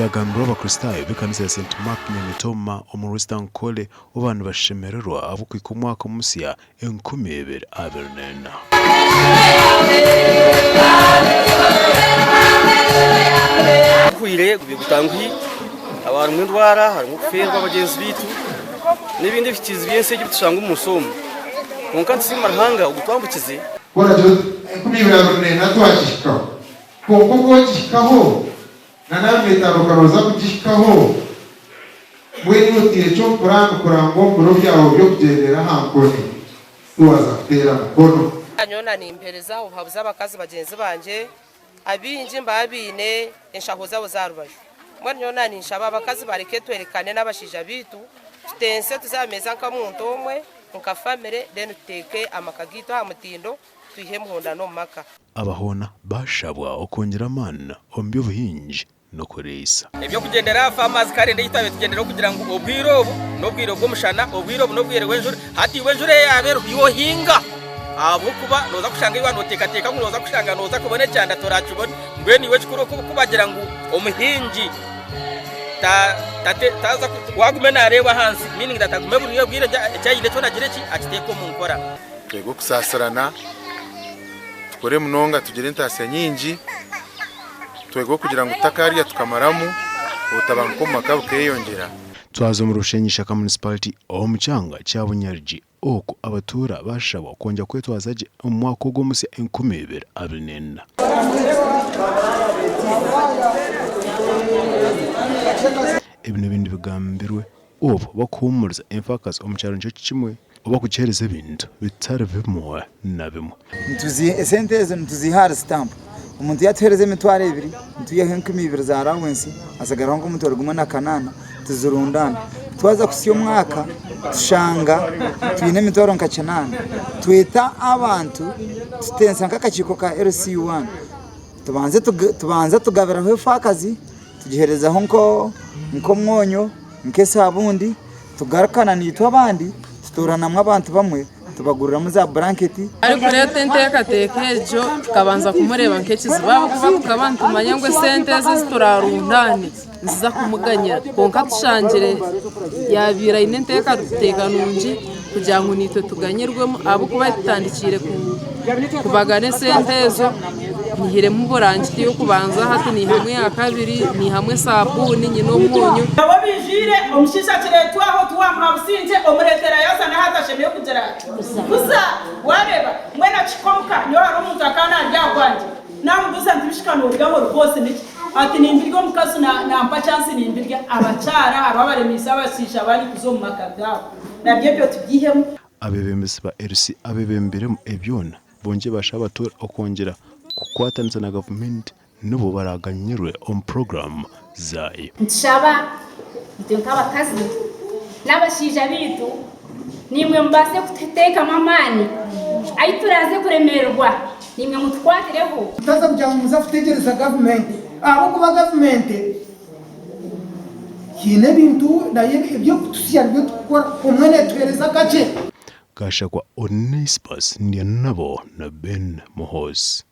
byagambirwa abakristayo b'ekanisa ya St Mark Nyamitoma omuri Nkole abantu bashemererwa abo ku mwaka musi ya 2024. Kwire gutangwi abantu mwindwara harimo kuferwa abagenzi bitu n'ibindi bikizi byense gitushanga umusomo munkanti simarhanga ugutwambukize kora cyo kubibira runena twashika ko gishikaho nanameta rukaroza kugishikaho mwe n'utire cyo kurango mu byaho byo kugendera hankoni tuwaza kutera mukono anyona ni impereza uhabuza abakazi bagenzi banje abinje mbabine enshaho zabo zarubaje mwanyona ni nshaba abakazi bareke twerekane n'abashija bitu tutense tuzameza nkamuntu omwe nka family then tuteke amakagito amutindo tuyihe muhonda no maka abahona bashabwa okongera mana ombi ubuhinji no kuresa ibyo kugendera farmers karende yitabe tugendera kugira ngo obwiro no bw'umushana obwiro no bwire wenjure hati wenjure yabero yohinga abo kuba noza kushanga ibano teka munoza kushanga noza kubone cyanda toracubone ngwe niwe chikuru kubagira ngo omuhinji taza wagumena areba hansi meaning that agume buriyo bwire cyayinde cyo nagireki akiteko mu nkora twego kusaasirana tukore munonga tugire ntase nyingi twego kugira ngo takariya tukamaramu ubutabanko makabu keyongera twazo mu Bushenyi shaka municipality omucyanga cyabunyarji oko abatura bashaba konja kwetwazaje umwaka gwomusi 2024. Ibintu bindi bigambirwe obo bakumuriza emfakas omucyaro nco kimwe oba kuchereza ibintu bitare bimwe na bimwe ntuzi senteze ntuzihara stamp umuntu yatereze imitware 2 ntuye 2000 za allowance asagara ngo umuntu ruguma na kanana tuzurundana twaza kusiyo mwaka tushanga twine mitwaro nkacanana twita abantu tutensa nkakachiko ka LC1 tubanze tugabira ho fakazi tugihereza ho nko mwonyo nk'esabundi tugarakana nitwa abandi tutoranamwe abantu bamwe tubagurira mu za blanketi ariko rero tente yakatekejo tukabanza kumureba nk'ekizibabo kuba tukabantu manya ngo sente ziturarundane nziza kumuganya konka tushangire yabira inente yakateka nunji kugira ngo nitwe tuganyirwemo abo kuba tutandikire kubagane sente zo nihire mu burangi yo kubanza hati ni hamwe ya kabiri ni hamwe sabuni nyino munyu abo bijire omushisha kiretwa aho tuwamra businje omuretera yazana hatashemeye kugera gusa wareba mwena chikomka nyo ari umuntu akana ryakwanje namugusa ntibishikano urugamo rwose niki ati nimbirgo mukaso na mpa chance nimbirga abacara ababaremisa abasisha bari kuzo mu makagabo nabyo byo tubyihemo abebembesi ba RC abebembiremo ebyona bonje bashabatura okongera kukwatanza na government nubo baraganyirwe on program zayo nshaba ntenka abakazi n'abashija bitu nimwe mbase kuteka mamani ayituraze kuremerwa nimwe mutwatireho taza kujya muza kutegereza government abo kuba government kine bintu naye ibyo kutusiya byo tukora kumwene twereza gace gasha kwa Onespas ndiye nabo na Ben Mohos.